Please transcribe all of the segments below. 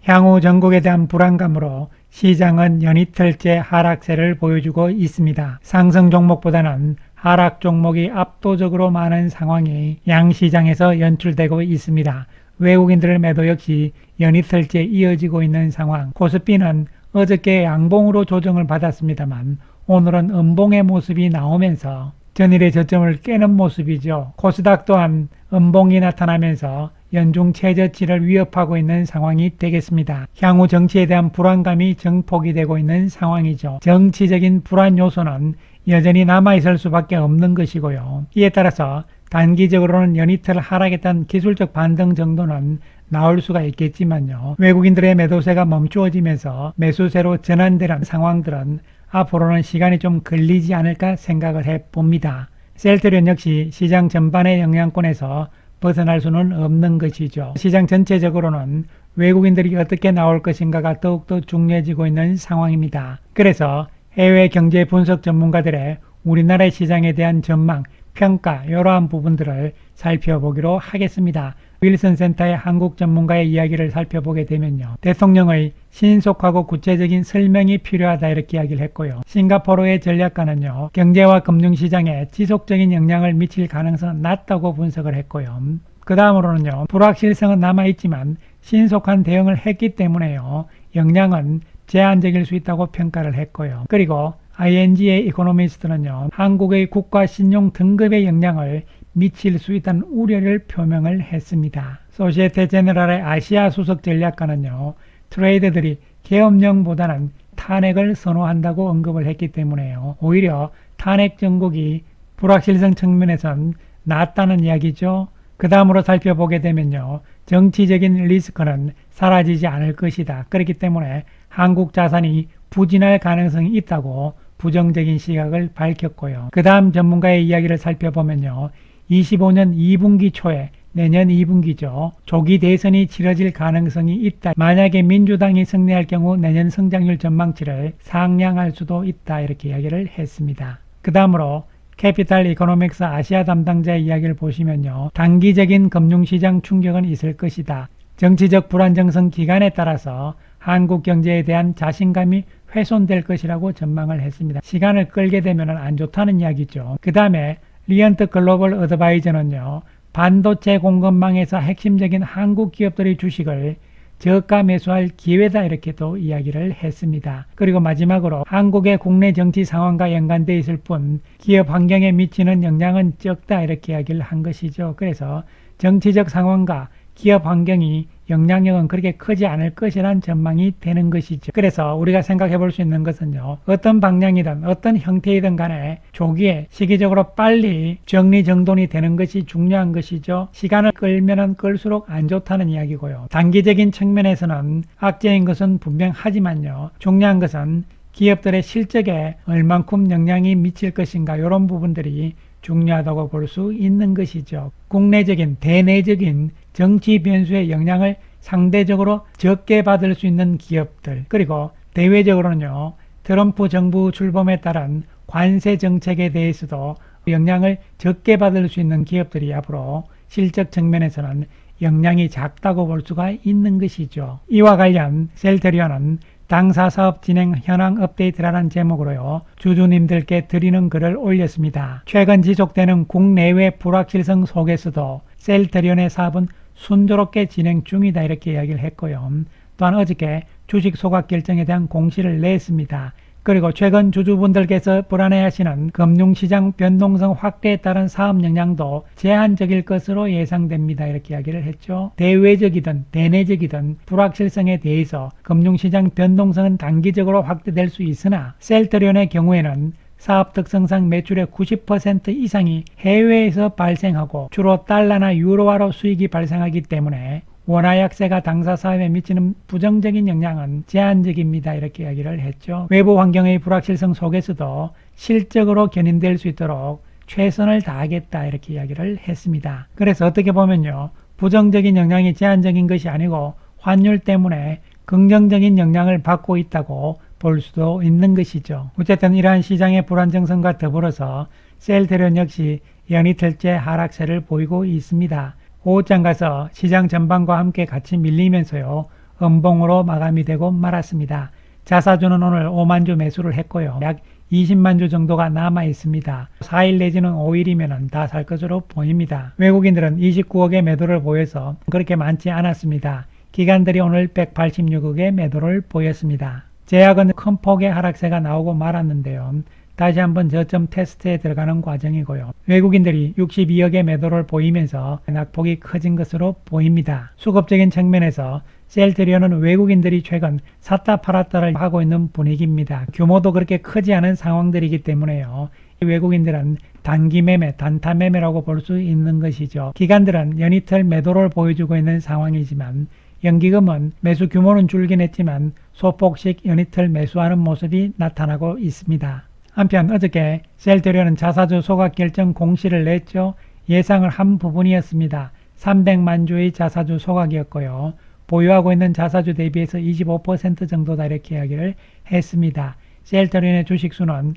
향후 전국에 대한 불안감으로 시장은 연이틀째 하락세를 보여주고 있습니다. 상승 종목보다는 하락 종목이 압도적으로 많은 상황이 양시장에서 연출되고 있습니다. 외국인들의 매도 역시 연이틀째 이어지고 있는 상황. 코스피는 어저께 양봉으로 조정을 받았습니다만 오늘은 음봉의 모습이 나오면서 전일의 저점을 깨는 모습이죠. 코스닥 또한 음봉이 나타나면서 연중 최저치를 위협하고 있는 상황이 되겠습니다. 향후 정치에 대한 불안감이 증폭이 되고 있는 상황이죠. 정치적인 불안 요소는 여전히 남아있을 수밖에 없는 것이고요. 이에 따라서 단기적으로는 연이틀 하락했던 기술적 반등 정도는 나올 수가 있겠지만요. 외국인들의 매도세가 멈추어지면서 매수세로 전환되는 상황들은 앞으로는 시간이 좀 걸리지 않을까 생각을 해봅니다. 셀트리온 역시 시장 전반의 영향권에서 벗어날 수는 없는 것이죠. 시장 전체적으로는 외국인들이 어떻게 나올 것인가가 더욱더 중요해지고 있는 상황입니다. 그래서 해외 경제 분석 전문가들의 우리나라의 시장에 대한 전망, 평가 이러한 부분들을 살펴보기로 하겠습니다. 윌슨 센터의 한국 전문가의 이야기를 살펴보게 되면요. 대통령의 신속하고 구체적인 설명이 필요하다 이렇게 이야기를 했고요. 싱가포르의 전략가는요. 경제와 금융시장에 지속적인 영향을 미칠 가능성은 낮다고 분석을 했고요. 그 다음으로는요. 불확실성은 남아있지만 신속한 대응을 했기 때문에요. 영향은 제한적일 수 있다고 평가를 했고요. 그리고 ING의 이코노미스트는요. 한국의 국가 신용 등급의 영향을 미칠 수 있다는 우려를 표명을 했습니다. 소시에테 제네랄의 아시아 수석 전략가는요. 트레이더들이 계엄령보다는 탄핵을 선호한다고 언급을 했기 때문에요. 오히려 탄핵 정국이 불확실성 측면에선 낫다는 이야기죠. 그 다음으로 살펴보게 되면요. 정치적인 리스크는 사라지지 않을 것이다. 그렇기 때문에 한국 자산이 부진할 가능성이 있다고 부정적인 시각을 밝혔고요. 그 다음 전문가의 이야기를 살펴보면요. 25년 2분기 초에 내년 2분기죠. 조기 대선이 치러질 가능성이 있다. 만약에 민주당이 승리할 경우 내년 성장률 전망치를 상향할 수도 있다. 이렇게 이야기를 했습니다. 그 다음으로 캐피탈 이코노믹스 아시아 담당자의 이야기를 보시면요. 단기적인 금융시장 충격은 있을 것이다. 정치적 불안정성 기간에 따라서 한국 경제에 대한 자신감이 훼손될 것이라고 전망을 했습니다. 시간을 끌게 되면 안 좋다는 이야기죠. 그 다음에 리언트 글로벌 어드바이저는요. 반도체 공급망에서 핵심적인 한국 기업들의 주식을 저가 매수할 기회다 이렇게 또 이야기를 했습니다. 그리고 마지막으로 한국의 국내 정치 상황과 연관되어 있을 뿐 기업 환경에 미치는 영향은 적다 이렇게 이야기를 한 것이죠. 그래서 정치적 상황과 기업 환경이 영향력은 그렇게 크지 않을 것이라는 전망이 되는 것이죠. 그래서 우리가 생각해 볼 수 있는 것은요. 어떤 방향이든 어떤 형태이든 간에 조기에 시기적으로 빨리 정리정돈이 되는 것이 중요한 것이죠. 시간을 끌면 끌수록 안 좋다는 이야기고요. 단기적인 측면에서는 악재인 것은 분명하지만요. 중요한 것은 기업들의 실적에 얼만큼 영향이 미칠 것인가 이런 부분들이 중요하다고 볼 수 있는 것이죠. 국내적인 대내적인 정치 변수의 영향을 상대적으로 적게 받을 수 있는 기업들, 그리고 대외적으로는요. 트럼프 정부 출범에 따른 관세 정책에 대해서도 영향을 적게 받을 수 있는 기업들이 앞으로 실적 측면에서는 영향이 작다고 볼 수가 있는 것이죠. 이와 관련 셀트리온은 당사 사업 진행 현황 업데이트라는 제목으로요. 주주님들께 드리는 글을 올렸습니다. 최근 지속되는 국내외 불확실성 속에서도 셀트리온의 사업은 순조롭게 진행 중이다 이렇게 이야기를 했고요. 또한 어저께 주식 소각 결정에 대한 공시를 냈습니다. 그리고 최근 주주분들께서 불안해하시는 금융시장 변동성 확대에 따른 사업 영향도 제한적일 것으로 예상됩니다. 이렇게 이야기를 했죠. 대외적이든 대내적이든 불확실성에 대해서 금융시장 변동성은 단기적으로 확대될 수 있으나 셀트리온의 경우에는 사업 특성상 매출의 90% 이상이 해외에서 발생하고 주로 달러나 유로화로 수익이 발생하기 때문에 원화 약세가 당사 사업에 미치는 부정적인 영향은 제한적입니다. 이렇게 이야기를 했죠. 외부 환경의 불확실성 속에서도 실적으로 견인될 수 있도록 최선을 다하겠다 이렇게 이야기를 했습니다. 그래서 어떻게 보면요. 부정적인 영향이 제한적인 것이 아니고 환율 때문에 긍정적인 영향을 받고 있다고 볼 수도 있는 것이죠. 어쨌든 이러한 시장의 불안정성과 더불어서 셀트리온 역시 연이틀째 하락세를 보이고 있습니다. 고점 가서 시장 전반과 함께 같이 밀리면서요. 음봉으로 마감이 되고 말았습니다. 자사주는 오늘 5만 주 매수를 했고요. 약 20만 주 정도가 남아 있습니다. 4일 내지는 5일이면 다 살 것으로 보입니다. 외국인들은 29억의 매도를 보여서 그렇게 많지 않았습니다. 기관들이 오늘 186억의 매도를 보였습니다. 제약은 큰 폭의 하락세가 나오고 말았는데요. 다시 한번 저점 테스트에 들어가는 과정이고요. 외국인들이 62억의 매도를 보이면서 낙폭이 커진 것으로 보입니다. 수급적인 측면에서 셀트리온은 외국인들이 최근 샀다 팔았다를 하고 있는 분위기입니다. 규모도 그렇게 크지 않은 상황들이기 때문에요. 외국인들은 단기 매매, 단타 매매라고 볼 수 있는 것이죠. 기관들은 연이틀 매도를 보여주고 있는 상황이지만 연기금은 매수 규모는 줄긴 했지만 소폭씩 연이틀 매수하는 모습이 나타나고 있습니다. 한편 어저께 셀트리온은 자사주 소각 결정 공시를 냈죠. 예상을 한 부분이었습니다. 300만 주의 자사주 소각이었고요. 보유하고 있는 자사주 대비해서 25% 정도다 이렇게 이야기를 했습니다. 셀트리온의 주식수는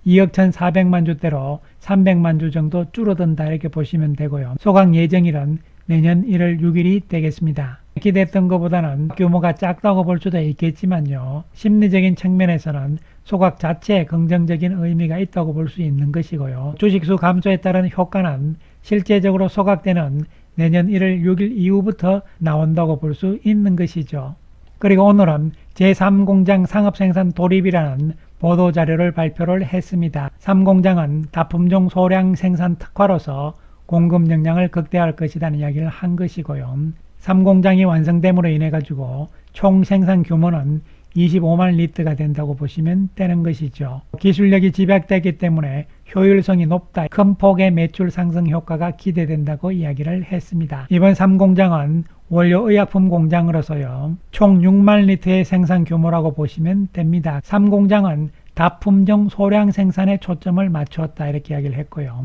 2억 1,400만 주대로 300만 주 정도 줄어든다 이렇게 보시면 되고요. 소각 예정일은 내년 1월 6일이 되겠습니다. 기대했던 것보다는 규모가 작다고 볼 수도 있겠지만요. 심리적인 측면에서는 소각 자체에 긍정적인 의미가 있다고 볼 수 있는 것이고요. 주식수 감소에 따른 효과는 실제적으로 소각되는 내년 1월 6일 이후부터 나온다고 볼 수 있는 것이죠. 그리고 오늘은 제3공장 상업생산 돌입이라는 보도자료를 발표를 했습니다. 3공장은 다품종 소량 생산 특화로서 공급 역량을 극대화할 것이라는 이야기를 한 것이고요. 3공장이 완성됨으로 인해 가지고 총 생산 규모는 25만 리터가 된다고 보시면 되는 것이죠. 기술력이 집약되기 때문에 효율성이 높다. 큰 폭의 매출 상승 효과가 기대된다고 이야기를 했습니다. 이번 3공장은 원료 의약품 공장으로서요. 총 6만 리터의 생산 규모라고 보시면 됩니다. 3공장은 다품종 소량 생산에 초점을 맞추었다 이렇게 이야기를 했고요.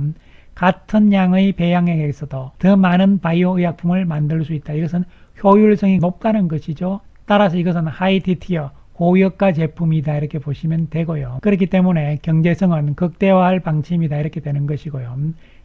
같은 양의 배양액에서도 더 많은 바이오 의약품을 만들 수 있다. 이것은 효율성이 높다는 것이죠. 따라서 이것은 하이티티어 고효과 제품이다 이렇게 보시면 되고요. 그렇기 때문에 경제성은 극대화할 방침이다 이렇게 되는 것이고요.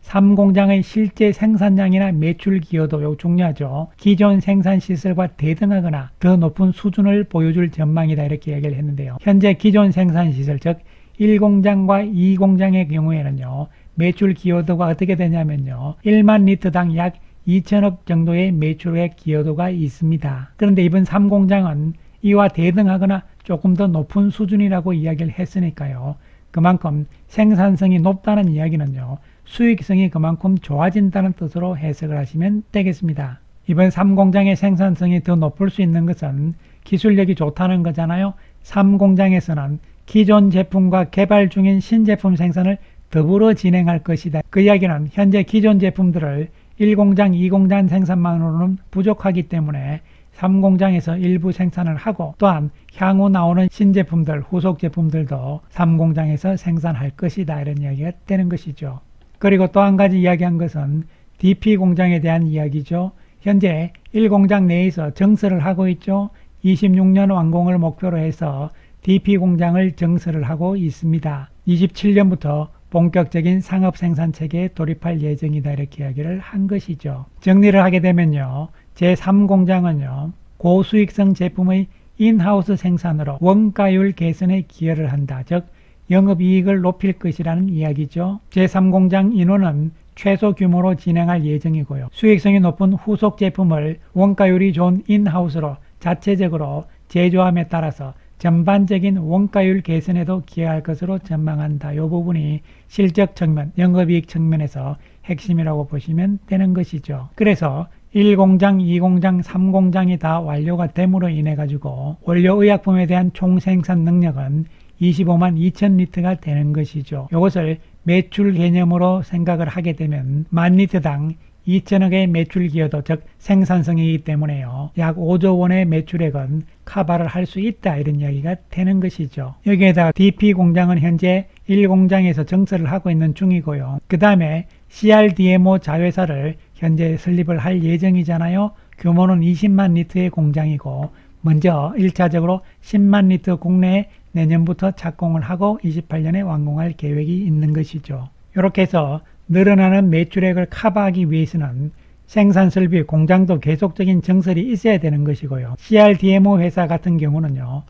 3공장의 실제 생산량이나 매출 기여도 이거 중요하죠. 기존 생산 시설과 대등하거나 더 높은 수준을 보여줄 전망이다 이렇게 얘기를 했는데요. 현재 기존 생산 시설 즉 1공장과 2공장의 경우에는요. 매출 기여도가 어떻게 되냐면요. 1만 리터당 약 2천억 정도의 매출의 기여도가 있습니다. 그런데 이번 3공장은 이와 대등하거나 조금 더 높은 수준이라고 이야기를 했으니까요. 그만큼 생산성이 높다는 이야기는요. 수익성이 그만큼 좋아진다는 뜻으로 해석을 하시면 되겠습니다. 이번 3공장의 생산성이 더 높을 수 있는 것은 기술력이 좋다는 거잖아요. 3공장에서는 기존 제품과 개발 중인 신제품 생산을 더불어 진행할 것이다. 그 이야기는 현재 기존 제품들을 1공장, 2공장 생산만으로는 부족하기 때문에 3공장에서 일부 생산을 하고 또한 향후 나오는 신제품들, 후속 제품들도 3공장에서 생산할 것이다. 이런 이야기가 되는 것이죠. 그리고 또 한 가지 이야기한 것은 DP공장에 대한 이야기죠. 현재 1공장 내에서 정설을 하고 있죠. 26년 완공을 목표로 해서 DP공장을 정설을 하고 있습니다. 27년부터 본격적인 상업 생산 체계에 돌입할 예정이다 이렇게 이야기를 한 것이죠. 정리를 하게 되면요. 제3공장은요. 고수익성 제품의 인하우스 생산으로 원가율 개선에 기여를 한다. 즉 영업이익을 높일 것이라는 이야기죠. 제3공장 인원은 최소 규모로 진행할 예정이고요. 수익성이 높은 후속 제품을 원가율이 좋은 인하우스로 자체적으로 제조함에 따라서 전반적인 원가율 개선에도 기여할 것으로 전망한다. 이 부분이 실적 측면, 영업이익 측면에서 핵심이라고 보시면 되는 것이죠. 그래서 1공장, 2공장, 3공장이 다 완료가 됨으로 인해 가지고 원료의약품에 대한 총생산 능력은 25만 2천 리터가 되는 것이죠. 이것을 매출 개념으로 생각을 하게 되면 1만 리터당 2천억의 매출 기여도 즉 생산성이기 때문에요. 약 5조 원의 매출액은 커버를 할 수 있다 이런 이야기가 되는 것이죠. 여기에다가 DP공장은 현재 1공장에서 정설을 하고 있는 중이고요. 그 다음에 CRDMO 자회사를 현재 설립을 할 예정이잖아요. 규모는 20만 리터의 공장이고 먼저 1차적으로 10만 리터 국내에 내년부터 착공을 하고 28년에 완공할 계획이 있는 것이죠. 이렇게 해서 늘어나는 매출액을 커버하기 위해서는 생산 설비, 공장도 계속적인 증설이 있어야 되는 것이고요. CRDMO 회사 같은 경우는요,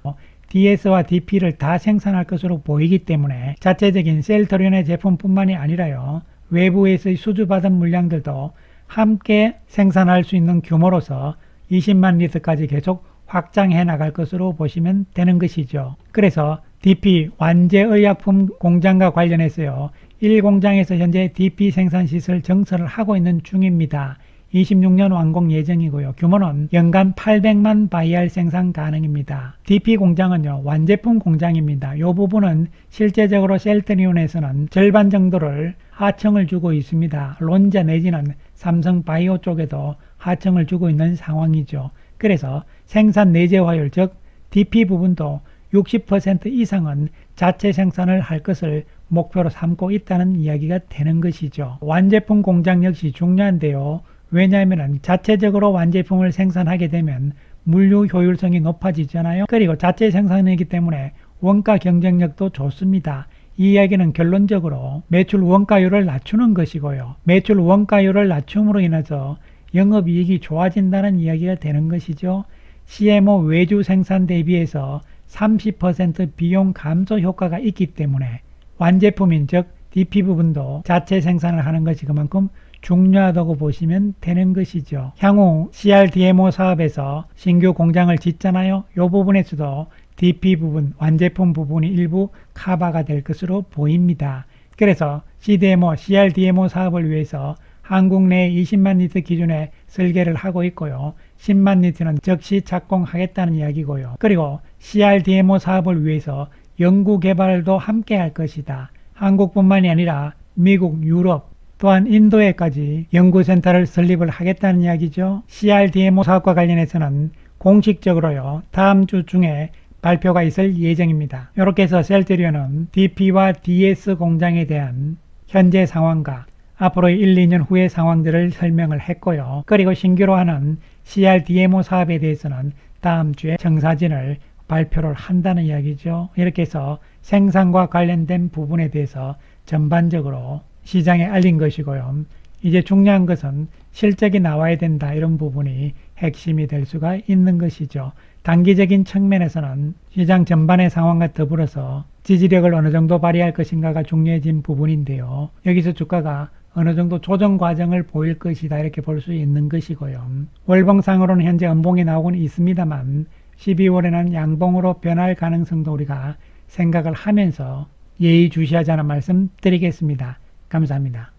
DS와 DP를 다 생산할 것으로 보이기 때문에 자체적인 셀트리온의 제품뿐만이 아니라요, 외부에서 수주받은 물량들도 함께 생산할 수 있는 규모로서 20만 리터까지 계속 확장해 나갈 것으로 보시면 되는 것이죠. 그래서 DP 완제의약품 공장과 관련해서요, 1공장에서 현재 DP 생산시설 증설을 하고 있는 중입니다. 26년 완공 예정이고요. 규모는 연간 800만 바이알 생산 가능입니다. DP 공장은요, 완제품 공장입니다. 이 부분은 실제적으로 셀트리온에서는 절반 정도를 하청을 주고 있습니다. 론자 내지는 삼성바이오 쪽에도 하청을 주고 있는 상황이죠. 그래서 생산 내재화율, 즉 DP 부분도 60% 이상은 자체 생산을 할 것을 목표로 삼고 있다는 이야기가 되는 것이죠. 완제품 공장 역시 중요한데요. 왜냐하면 자체적으로 완제품을 생산하게 되면 물류 효율성이 높아지잖아요. 그리고 자체 생산이기 때문에 원가 경쟁력도 좋습니다. 이 이야기는 결론적으로 매출 원가율을 낮추는 것이고요. 매출 원가율을 낮춤으로 인해서 영업이익이 좋아진다는 이야기가 되는 것이죠. CMO 외주 생산 대비해서 30% 비용 감소 효과가 있기 때문에 완제품인 즉 DP 부분도 자체 생산을 하는 것이 그만큼 중요하다고 보시면 되는 것이죠. 향후 CRDMO 사업에서 신규 공장을 짓잖아요. 이 부분에서도 DP 부분, 완제품 부분이 일부 커버가 될 것으로 보입니다. 그래서 CRDMO 사업을 위해서 한국 내 20만 리터 기준에 설계를 하고 있고요. 10만 리터는 즉시 착공하겠다는 이야기고요. 그리고 CRDMO 사업을 위해서 연구개발도 함께 할 것이다. 한국뿐만이 아니라 미국, 유럽, 또한 인도에까지 연구센터를 설립을 하겠다는 이야기죠. CRDMO 사업과 관련해서는 공식적으로요, 다음 주 중에 발표가 있을 예정입니다. 이렇게 해서 셀트리온은 DP와 DS 공장에 대한 현재 상황과 앞으로의 1, 2년 후의 상황들을 설명을 했고요. 그리고 신규로 하는 CRDMO 사업에 대해서는 다음 주에 청사진을 발표를 한다는 이야기죠. 이렇게 해서 생산과 관련된 부분에 대해서 전반적으로 시장에 알린 것이고요. 이제 중요한 것은 실적이 나와야 된다, 이런 부분이 핵심이 될 수가 있는 것이죠. 단기적인 측면에서는 시장 전반의 상황과 더불어서 지지력을 어느 정도 발휘할 것인가가 중요해진 부분인데요. 여기서 주가가 어느 정도 조정 과정을 보일 것이다, 이렇게 볼 수 있는 것이고요. 월봉상으로는 현재 음봉이 나오고는 있습니다만 12월에는 양봉으로 변할 가능성도 우리가 생각을 하면서 예의주시하자는 말씀 드리겠습니다. 감사합니다.